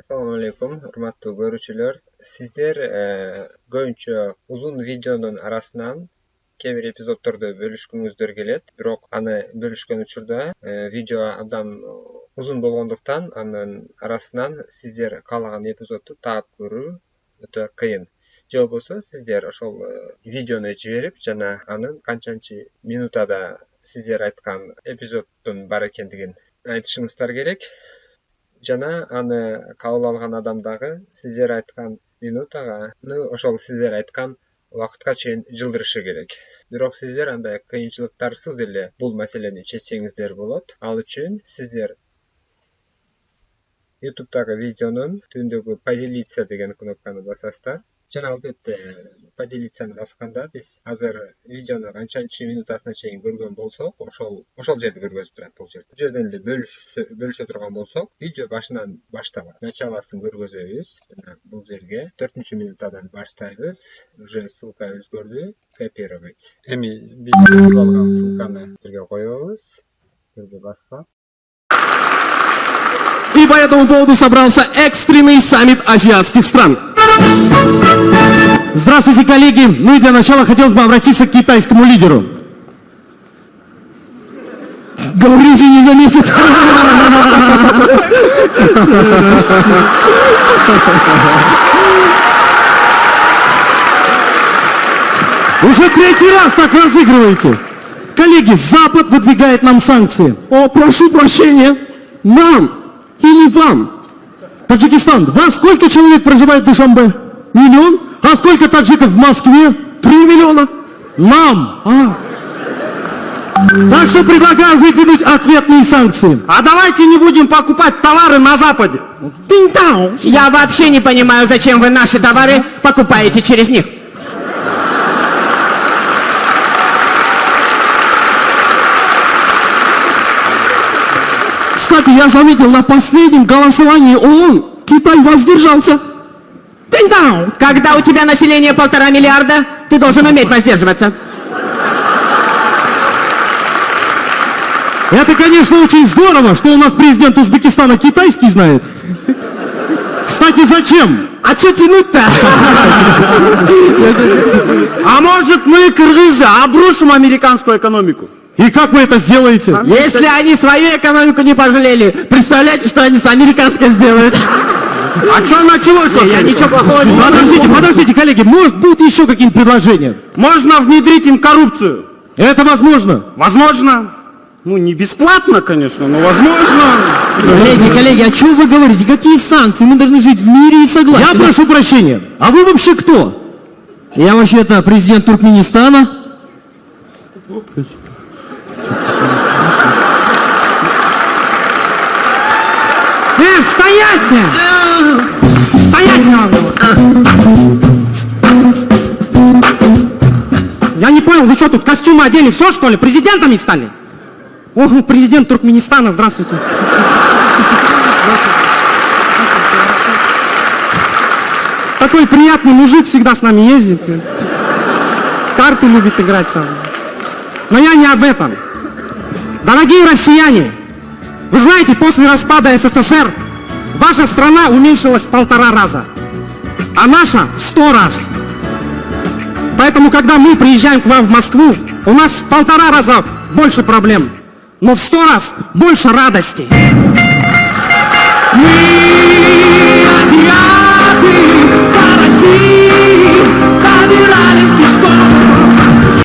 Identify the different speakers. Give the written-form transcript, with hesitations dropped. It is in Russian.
Speaker 1: Assalamu alaikum, hurmatly görүүчүлөр. Сиздер көбүнчө узун видеонун арасынан кээ бир эпизоддорду бөлүшкүңүздөр келет. Бирок аны бөлүшкөн учурда видео абдан узун болгондуктан анын арасынан сиздер каалаган эпизодду таап көрүү өтө кыйын. Же болбосо сиздер ошол видеону жиберип жана анын канчанчы минутада сиздер айткан эпизоддун бар экендигин айтышыңыздар керек. Жана аны кабыл алган адам дагы сиздер айткан минутага ошол сиздер айткан убакытка чейин жылдырышы керек. Бирок сиздер андай кыйынчылыктарсыз эле бул маселени чечсеңиздер болот. Ал үчүн сиздер YouTube'дагы видеонун түбүндөгү поделиться деген кнопканы басасыздар. Жана албетте поделицаны басканда биз азыр видеону канчанчы минутасына чейин көргөн болсок, ошол жерде көргөзүп турат бул жерде. Бул жерден эле бөлүшө турган болсок, видео башынан башталат. Началосын көргөзөбүз. Жана бул жерге 4-минутадан баштайбыз. Уже ссылка өзгөрдү. Копировать. Эми биз көрүп алган ссылканы жерге коебуз. Жерге бассак.
Speaker 2: И по этому поводу собрался экстренный саммит азиатских стран. Здравствуйте, коллеги! Ну и для начала хотелось бы обратиться к китайскому лидеру. Говорите, не заметит. Уже третий раз так разыгрываете. Коллеги, Запад выдвигает нам санкции. О, прошу прощения. Нам или вам? Таджикистан, вас сколько человек проживает в Душанбе? 1 миллион? А сколько таджиков в Москве? 3 миллиона? Нам. Так что предлагаю выдвинуть ответные санкции.
Speaker 3: А давайте не будем покупать товары на Западе.
Speaker 4: Я вообще не понимаю, зачем вы наши товары покупаете через них.
Speaker 2: Кстати, я заметил, на последнем голосовании ООН Китай воздержался.
Speaker 4: Когда у тебя население 1,5 миллиарда, ты должен уметь воздерживаться.
Speaker 2: Это, конечно, очень здорово, что у нас президент Узбекистана китайский знает. Кстати, зачем?
Speaker 4: А что тянуть-то?
Speaker 3: А может мы, кыргызы, обрушим американскую экономику?
Speaker 2: И как вы это сделаете?
Speaker 4: Если они свою экономику не пожалели, представляете, что они с американской сделают?
Speaker 3: А что началось?
Speaker 4: Я ничего плохого не
Speaker 2: Подождите, подождите, коллеги, может будут еще какие-нибудь предложения?
Speaker 3: Можно внедрить им коррупцию.
Speaker 2: Это возможно?
Speaker 3: Возможно. Ну, не бесплатно, конечно, но возможно.
Speaker 5: Коллеги, а что вы говорите? Какие санкции? Мы должны жить в мире и согласии.
Speaker 2: Я прошу прощения. А вы вообще кто?
Speaker 5: Я вообще-то президент Туркменистана.
Speaker 3: Стоять мне! Стоять надо!
Speaker 5: Я не понял, вы что тут костюмы одели, все что ли? Президентами стали? О, президент Туркменистана, здравствуйте. Такой приятный мужик всегда с нами ездит. Карты любит играть там. Но я не об этом. Дорогие россияне, вы знаете, после распада СССР ваша страна уменьшилась в 1,5 раза, а наша в 100 раз. Поэтому, когда мы приезжаем к вам в Москву, у нас в 1,5 раза больше проблем, но в 100 раз больше радости.